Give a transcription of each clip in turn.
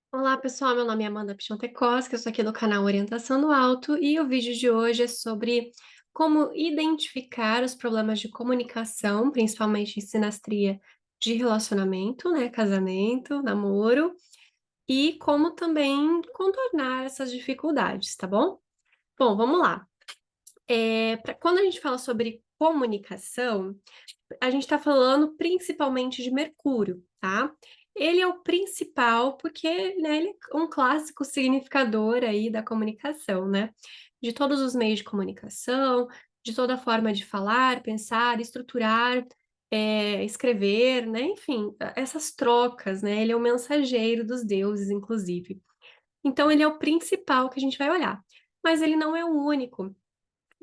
Olá pessoal, meu nome é Amanda Pichontecosta, eu sou aqui do canal Orientação no Alto e o vídeo de hoje é sobre como identificar os problemas de comunicação, principalmente em sinastria de relacionamento, né, casamento, namoro, e como também contornar essas dificuldades, tá bom? Bom, vamos lá. Quando a gente fala sobre comunicação, a gente está falando principalmente de Mercúrio, tá? Ele é o principal porque, né, ele é um clássico significador aí da comunicação, né? De todos os meios de comunicação, de toda forma de falar, pensar, estruturar, escrever, né? Enfim, essas trocas, né? Ele é o mensageiro dos deuses, inclusive. Então, ele é o principal que a gente vai olhar. Mas ele não é o único.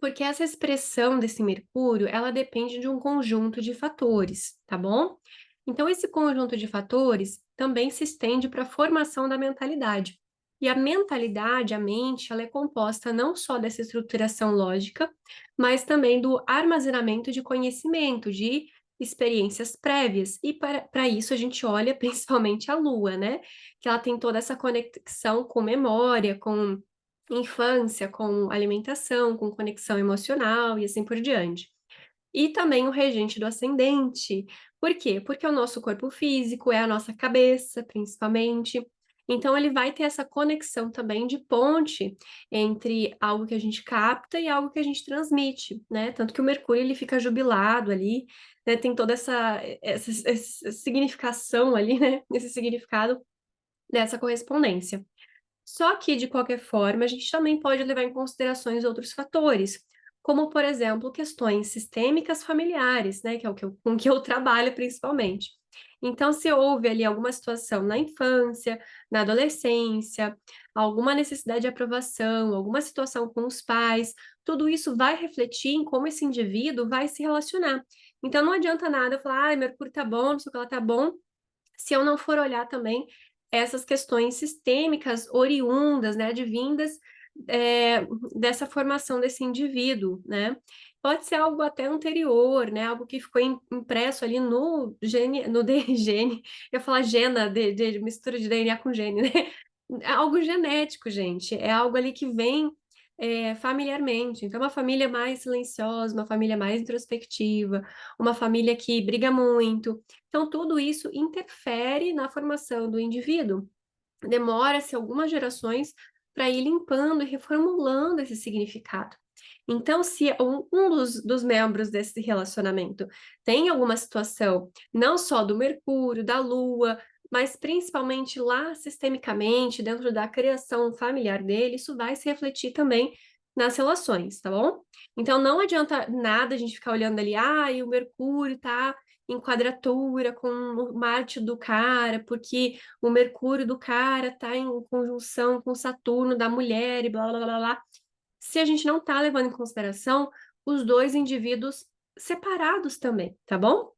Porque essa expressão desse Mercúrio, ela depende de um conjunto de fatores, tá bom? Então, esse conjunto de fatores também se estende para a formação da mentalidade. E a mentalidade, a mente, ela é composta não só dessa estruturação lógica, mas também do armazenamento de conhecimento, de experiências prévias. E para isso a gente olha principalmente a Lua, né? Que ela tem toda essa conexão com memória, com infância, com alimentação, com conexão emocional e assim por diante. E também o regente do ascendente. Por quê? Porque o nosso corpo físico é a nossa cabeça, principalmente. Então, ele vai ter essa conexão também de ponte entre algo que a gente capta e algo que a gente transmite, né? Tanto que o Mercúrio ele fica jubilado ali, né? Tem toda essa significação ali, né? Esse significado dessa correspondência. Só que, de qualquer forma, a gente também pode levar em considerações outros fatores, como, por exemplo, questões sistêmicas familiares, né, que é com que eu trabalho principalmente. Então, se houve ali alguma situação na infância, na adolescência, alguma necessidade de aprovação, alguma situação com os pais, tudo isso vai refletir em como esse indivíduo vai se relacionar. Então, não adianta nada eu falar, ah, Mercúrio tá bom, não sei o que lá tá bom, se eu não for olhar também essas questões sistêmicas oriundas, né, advindas é, dessa formação desse indivíduo, né? Pode ser algo até anterior, né? Algo que ficou impresso ali no gene, no DNA, eu ia falar gena, de mistura de DNA com gene, né? É algo genético, gente. É algo ali que vem familiarmente. Então, uma família mais silenciosa, uma família mais introspectiva, uma família que briga muito. Então, tudo isso interfere na formação do indivíduo. Demora-se algumas gerações para ir limpando e reformulando esse significado. Então, se um dos membros desse relacionamento tem alguma situação, não só do Mercúrio, da Lua, mas principalmente lá sistemicamente, dentro da criação familiar dele, isso vai se refletir também nas relações, tá bom? Então, não adianta nada a gente ficar olhando ali, ah, e o Mercúrio tá em quadratura com o Marte do cara, porque o Mercúrio do cara tá em conjunção com Saturno da mulher e blá blá blá blá, se a gente não está levando em consideração os dois indivíduos separados também, tá bom?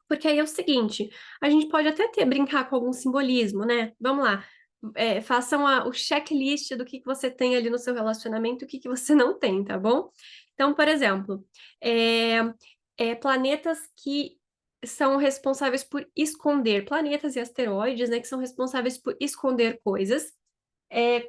Porque aí é o seguinte, a gente pode até brincar com algum simbolismo, né? Vamos lá, façam o checklist do que você tem ali no seu relacionamento e o que você não tem, tá bom? Então, por exemplo, é, planetas que são responsáveis por esconder, planetas e asteroides, né, que são responsáveis por esconder coisas,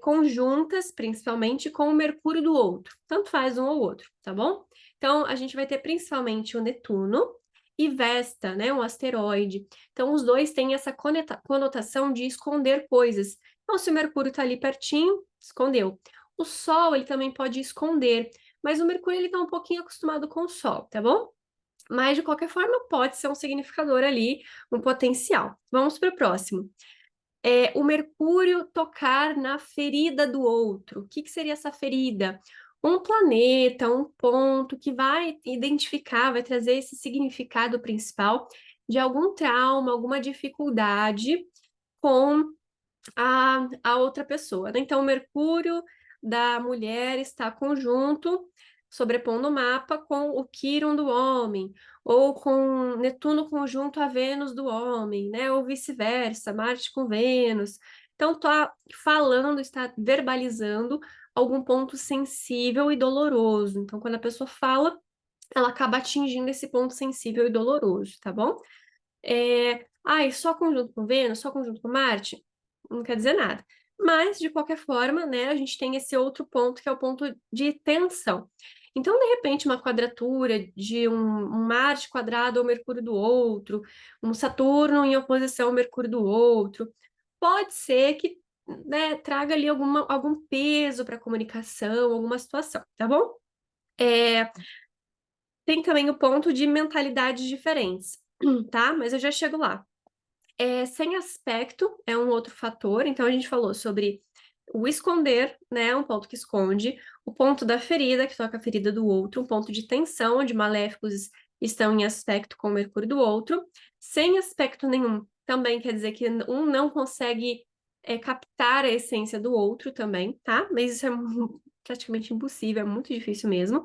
conjuntas, principalmente, com o Mercúrio do outro. Tanto faz um ou outro, tá bom? Então, a gente vai ter principalmente o Netuno e Vesta, né, um asteroide. Então, os dois têm essa conotação de esconder coisas. Então, se o Mercúrio está ali pertinho, escondeu. O Sol, ele também pode esconder, mas o Mercúrio, ele está um pouquinho acostumado com o Sol, tá bom? Mas, de qualquer forma, pode ser um significador ali, um potencial. Vamos para o próximo. O Mercúrio tocar na ferida do outro. O que seria essa ferida? Um planeta, um ponto que vai identificar, vai trazer esse significado principal de algum trauma, alguma dificuldade com a outra pessoa, né? Então, o Mercúrio da mulher está conjunto, sobrepondo o mapa com o Quirón do homem, ou com Netuno conjunto a Vênus do homem, né? Ou vice-versa, Marte com Vênus. Então, está falando, está verbalizando algum ponto sensível e doloroso. Então, quando a pessoa fala, ela acaba atingindo esse ponto sensível e doloroso, tá bom? E só conjunto com Vênus, só conjunto com Marte? não quer dizer nada. Mas, de qualquer forma, né, a gente tem esse outro ponto, que é o ponto de tensão. Então, de repente, uma quadratura de um Marte quadrado ao Mercúrio do outro, um Saturno em oposição ao Mercúrio do outro, pode ser que, né, traga ali algum peso para a comunicação, alguma situação, tá bom? É, tem também o ponto de mentalidades diferentes, tá? Mas eu já chego lá. Sem aspecto é um outro fator, então a gente falou sobre o esconder, né? Um ponto que esconde, o ponto da ferida, que toca a ferida do outro, um ponto de tensão, onde maléficos estão em aspecto com o Mercúrio do outro, sem aspecto nenhum. Também quer dizer que um não consegue captar a essência do outro também, tá? Mas isso é praticamente impossível, é muito difícil mesmo.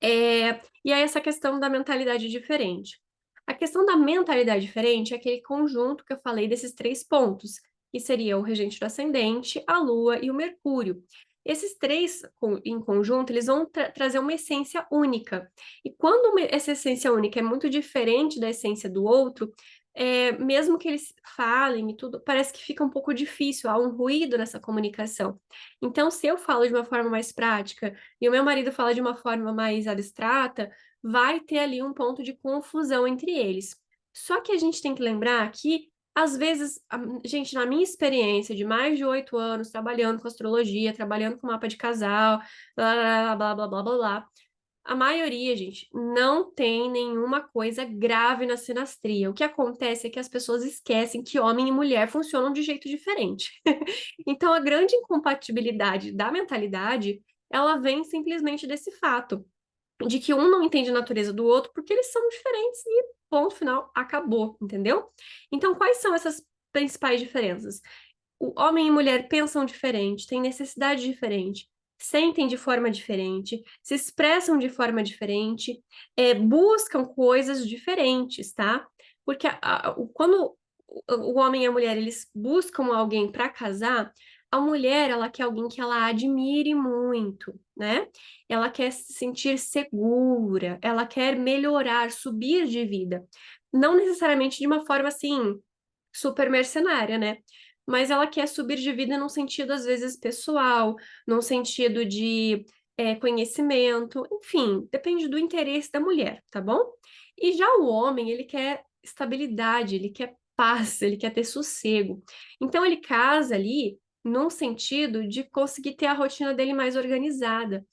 E aí, essa questão da mentalidade diferente. A questão da mentalidade diferente é aquele conjunto que eu falei desses três pontos, que seria o regente do ascendente, a Lua e o Mercúrio. Esses três, em conjunto, eles vão trazer uma essência única. E quando essa essência única é muito diferente da essência do outro, mesmo que eles falem e tudo, parece que fica um pouco difícil, há um ruído nessa comunicação. Então, se eu falo de uma forma mais prática, e o meu marido fala de uma forma mais abstrata, vai ter ali um ponto de confusão entre eles. Só que a gente tem que lembrar que, às vezes, gente, na minha experiência de mais de 8 anos trabalhando com astrologia, trabalhando com mapa de casal, blá, blá, blá, blá, blá, blá, blá, a maioria, gente, não tem nenhuma coisa grave na sinastria. O que acontece é que as pessoas esquecem que homem e mulher funcionam de jeito diferente. Então, a grande incompatibilidade da mentalidade, ela vem simplesmente desse fato, de que um não entende a natureza do outro porque eles são diferentes e ponto final, acabou, entendeu? Então, quais são essas principais diferenças? O homem e mulher pensam diferente, têm necessidade diferente, sentem de forma diferente, se expressam de forma diferente, buscam coisas diferentes, tá? Porque quando o homem e a mulher eles buscam alguém para casar, a mulher ela quer alguém que ela admire muito, né? Ela quer se sentir segura, ela quer melhorar, subir de vida. Não necessariamente de uma forma assim super mercenária, né? Mas ela quer subir de vida num sentido, às vezes, pessoal, num sentido de conhecimento, enfim, depende do interesse da mulher, tá bom? E já o homem, ele quer estabilidade, ele quer paz, ele quer ter sossego. Então, ele casa ali num sentido de conseguir ter a rotina dele mais organizada.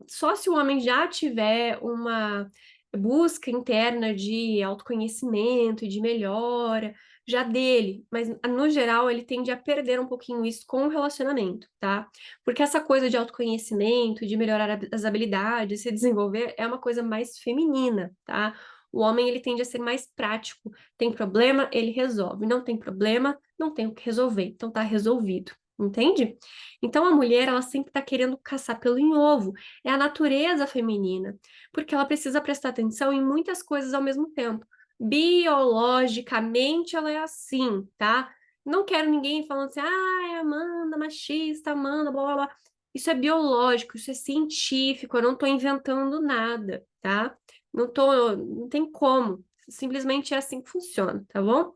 Só se o homem já tiver uma busca interna de autoconhecimento e de melhora, já dele, mas no geral ele tende a perder um pouquinho isso com o relacionamento, tá? Porque essa coisa de autoconhecimento, de melhorar as habilidades, se desenvolver, é uma coisa mais feminina, tá? O homem ele tende a ser mais prático. Tem problema, ele resolve. Não tem problema, não tem o que resolver. Então tá resolvido. Entende? Então a mulher, ela sempre tá querendo caçar pelo em ovo. É a natureza feminina, porque ela precisa prestar atenção em muitas coisas ao mesmo tempo. Biologicamente ela é assim, tá? Não quero ninguém falando assim, ah, Amanda, machista, Amanda, blá blá blá. Isso é biológico, isso é científico, eu não tô inventando nada, tá? Não tem como. Simplesmente é assim que funciona, tá bom?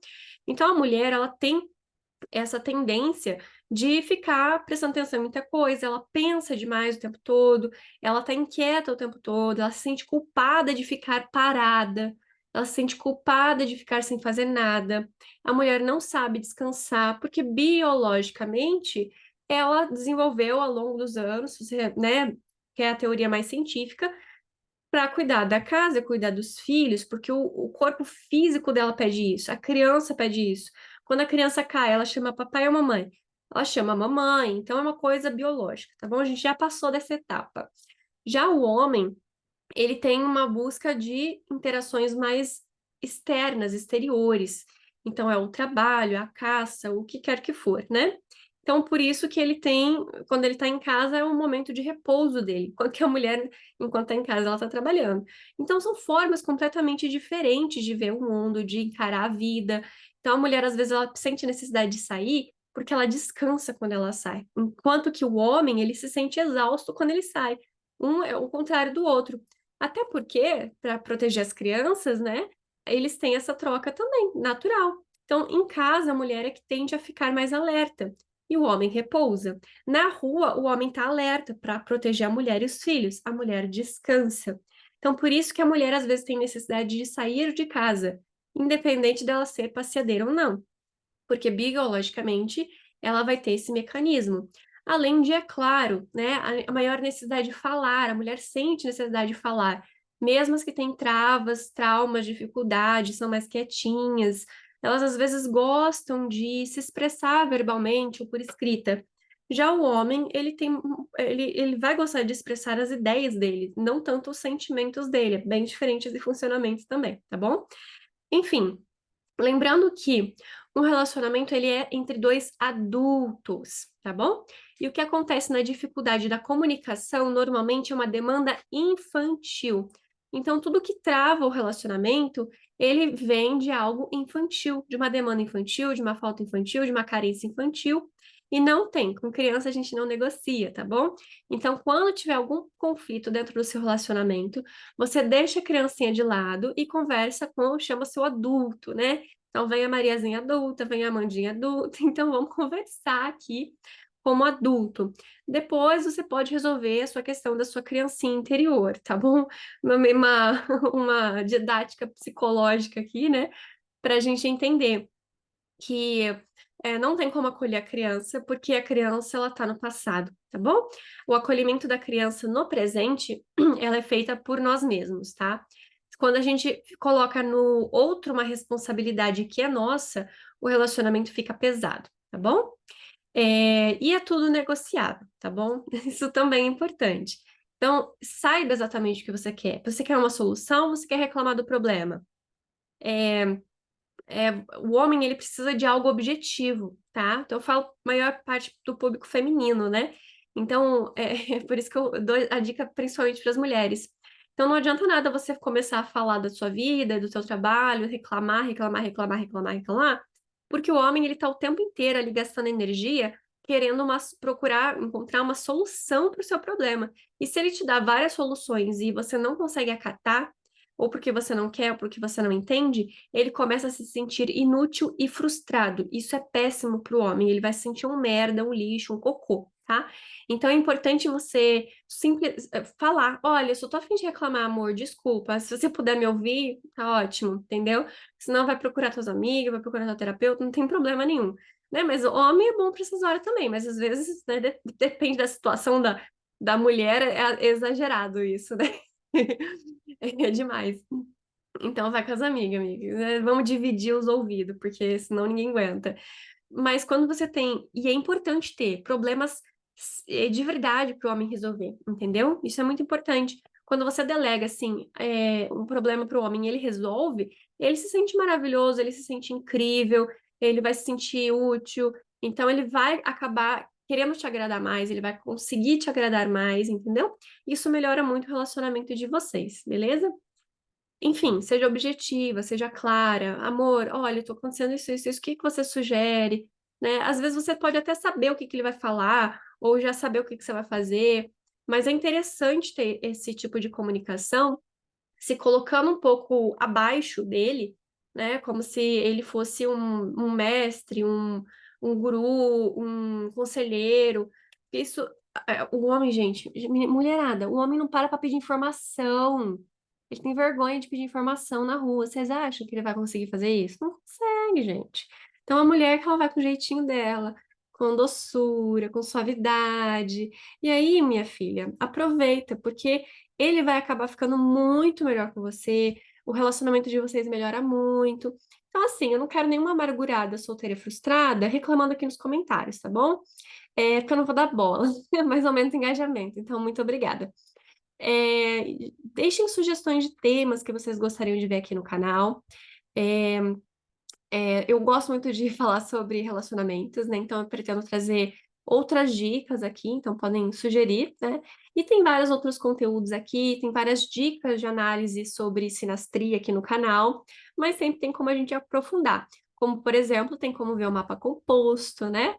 Então a mulher, ela tem essa tendência de ficar prestando atenção em muita coisa, ela pensa demais o tempo todo, ela tá inquieta o tempo todo, ela se sente culpada de ficar parada, ela se sente culpada de ficar sem fazer nada. A mulher não sabe descansar, porque biologicamente ela desenvolveu ao longo dos anos, você, né, que é a teoria mais científica, para cuidar da casa, cuidar dos filhos, porque o corpo físico dela pede isso, a criança pede isso. Quando a criança cai, ela chama papai ou mamãe. Ela chama mamãe, então é uma coisa biológica, tá bom? A gente já passou dessa etapa. Já o homem, ele tem uma busca de interações mais externas, exteriores. Então, é o trabalho, a caça, o que quer que for, né? Então, por isso que ele tem, quando ele está em casa, é um momento de repouso dele, enquanto que a mulher, enquanto está em casa, ela está trabalhando. Então, são formas completamente diferentes de ver o mundo, de encarar a vida. Então, a mulher, às vezes, ela sente necessidade de sair porque ela descansa quando ela sai, enquanto que o homem, ele se sente exausto quando ele sai. Um é o contrário do outro. Até porque, para proteger as crianças, né, eles têm essa troca também, natural. Então, em casa, a mulher é que tende a ficar mais alerta e o homem repousa. Na rua, o homem está alerta para proteger a mulher e os filhos. A mulher descansa. Então, por isso que a mulher às vezes tem necessidade de sair de casa, independente dela ser passeadeira ou não, porque biologicamente ela vai ter esse mecanismo. Além de, é claro, né, a maior necessidade de falar, a mulher sente necessidade de falar, mesmo as que têm travas, traumas, dificuldades, são mais quietinhas, elas às vezes gostam de se expressar verbalmente ou por escrita. Já o homem, ele vai gostar de expressar as ideias dele, não tanto os sentimentos dele, é bem diferente de funcionamento também, tá bom? Enfim, lembrando que um relacionamento ele é entre dois adultos, tá bom? E o que acontece na dificuldade da comunicação normalmente é uma demanda infantil. Então, tudo que trava o relacionamento, ele vem de algo infantil, de uma demanda infantil, de uma falta infantil, de uma carência infantil. E não tem, com criança a gente não negocia, tá bom? Então, quando tiver algum conflito dentro do seu relacionamento, você deixa a criancinha de lado e conversa com, chama seu adulto, né? Então, vem a Mariazinha adulta, vem a Amandinha adulta. Então, vamos conversar aqui como adulto. Depois, você pode resolver a sua questão da sua criancinha interior, tá bom? Uma didática psicológica aqui, né? Para a gente entender que não tem como acolher a criança, porque a criança, ela tá no passado, tá bom? O acolhimento da criança no presente, ela é feita por nós mesmos, tá? Quando a gente coloca no outro uma responsabilidade que é nossa, o relacionamento fica pesado, tá bom? E é tudo negociável, tá bom? Isso também é importante. Então, saiba exatamente o que você quer. Você quer uma solução ou você quer reclamar do problema? O homem, ele precisa de algo objetivo, tá? Então, eu falo maior parte do público feminino, né? Então, é por isso que eu dou a dica principalmente para as mulheres. Então, não adianta nada você começar a falar da sua vida, do seu trabalho, reclamar, reclamar, reclamar, reclamar, reclamar, porque o homem, ele tá o tempo inteiro ali gastando energia querendo procurar encontrar uma solução para o seu problema. E se ele te dá várias soluções e você não consegue acatar, ou porque você não quer, ou porque você não entende, ele começa a se sentir inútil e frustrado. Isso é péssimo para o homem, ele vai se sentir um merda, um lixo, um cocô, tá? Então é importante você simples falar, olha, eu só tô a fim de reclamar, amor, desculpa, se você puder me ouvir, tá ótimo, entendeu? Senão vai procurar teus amigos, vai procurar teu terapeuta, não tem problema nenhum. Né? Mas o homem é bom para essas horas também, mas às vezes, né, depende da situação da mulher, é exagerado isso, né? É demais. Então vai com as amigas, amigas. Vamos dividir os ouvidos, porque senão ninguém aguenta. Mas quando você tem, e é importante ter problemas de verdade para o homem resolver, entendeu? Isso é muito importante. Quando você delega, assim, um problema para o homem e ele resolve, ele se sente maravilhoso, ele se sente incrível, ele vai se sentir útil, então ele vai acabar querendo te agradar mais, ele vai conseguir te agradar mais, entendeu? Isso melhora muito o relacionamento de vocês, beleza? Enfim, seja objetiva, seja clara. Amor, olha, tô acontecendo isso, isso, isso, o que que você sugere? Né? Às vezes você pode até saber o que que ele vai falar, ou já saber o que que você vai fazer, mas é interessante ter esse tipo de comunicação, se colocando um pouco abaixo dele, né? Como se ele fosse um mestre, um guru, um conselheiro. Isso, o homem, gente, mulherada, o homem não para pedir informação. Ele tem vergonha de pedir informação na rua. Vocês acham que ele vai conseguir fazer isso? Não consegue, gente. Então, a mulher que ela vai com o jeitinho dela, com doçura, com suavidade. E aí, minha filha, aproveita, porque ele vai acabar ficando muito melhor com você, o relacionamento de vocês melhora muito. Então, assim, eu não quero nenhuma amargurada, solteira e frustrada reclamando aqui nos comentários, tá bom? Porque eu não vou dar bola, mais ou menos engajamento. Então, muito obrigada. É, deixem sugestões de temas que vocês gostariam de ver aqui no canal. É, eu gosto muito de falar sobre relacionamentos, né? Então eu pretendo trazer outras dicas aqui, então podem sugerir, né? E tem vários outros conteúdos aqui, tem várias dicas de análise sobre sinastria aqui no canal, mas sempre tem como a gente aprofundar. Como, por exemplo, tem como ver o mapa composto, né?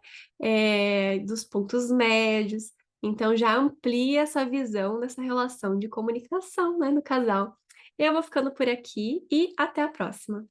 Dos pontos médios. Então já amplia essa visão dessa relação de comunicação, né, no casal. Eu vou ficando por aqui e até a próxima.